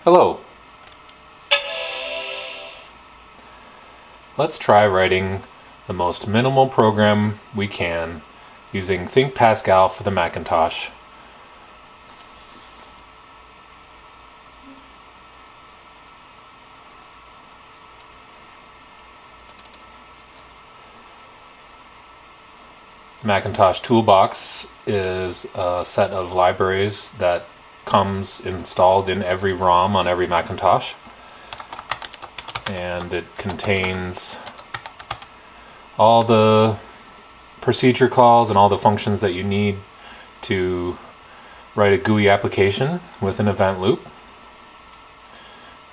Hello. Let's try writing the most minimal program we can using THINK Pascal for the Macintosh. Macintosh Toolbox is a set of libraries that comes installed in every ROM on every Macintosh, and it contains all the procedure calls and all the functions that you need to write a GUI application with an event loop.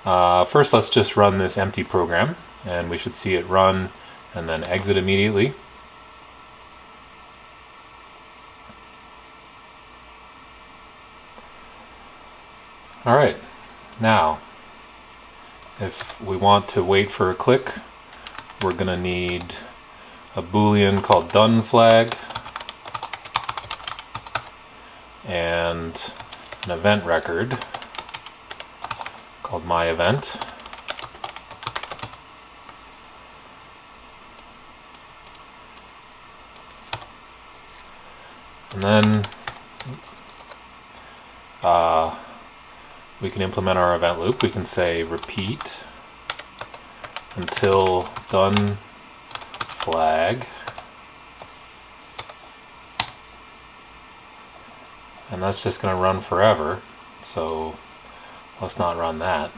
First, let's just run this empty program, and we should see it run and then exit immediately. Alright, now if we want to wait for a click, we're going to need a boolean called done flag and an event record called my event. And then we can implement our event loop. We can say repeat until done flag, and that's just going to run forever, so let's not run that.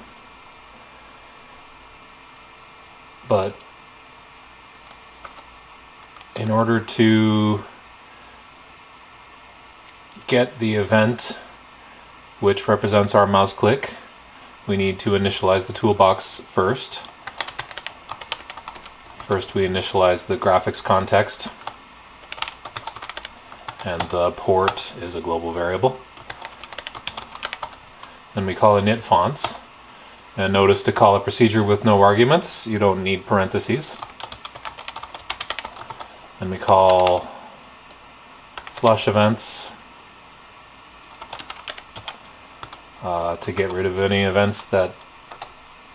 But in order to get the event which represents our mouse click, we need to initialize the toolbox first. First we initialize the graphics context, and the port is a global variable. Then we call init fonts, and notice to call a procedure with no arguments, you don't need parentheses. Then we call flush events to get rid of any events that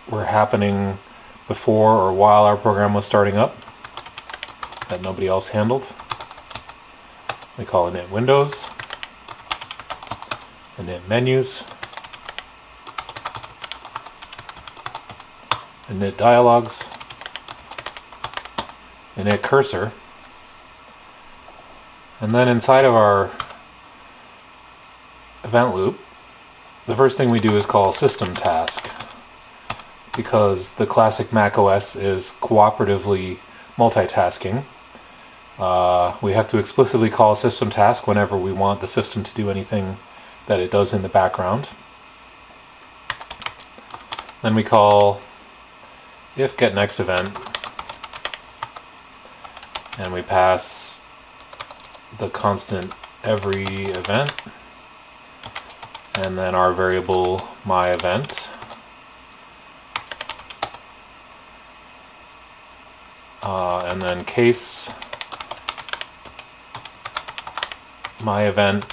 were happening before or while our program was starting up that nobody else handled. We call init windows, init menus, init dialogues, init cursor, and then inside of our event loop, the first thing we do is call system task, because the classic Mac OS is cooperatively multitasking. We have to explicitly call system task whenever we want the system to do anything that it does in the background. Then we call if get next event, and we pass the constant every event, and then our variable my event, and then case my event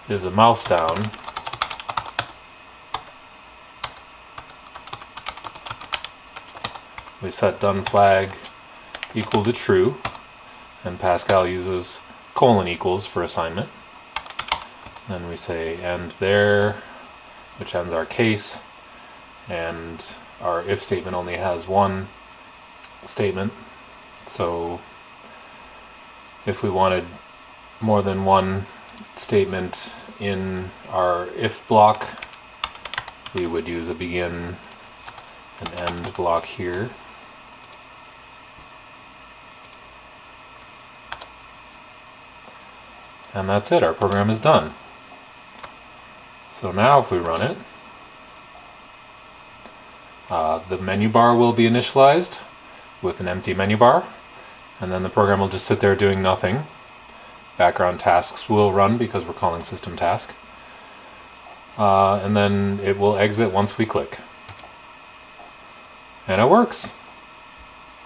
is a mouse down, we set done flag equal to true, and Pascal uses colon equals for assignment. Then we say end there, which ends our case, and our if statement only has one statement, so if we wanted more than one statement in our if block, we would use a begin and end block here. And that's it, our program is done. So now if we run it, the menu bar will be initialized with an empty menu bar, and then the program will just sit there doing nothing. Background tasks will run because we're calling system task, and then it will exit once we click. And it works!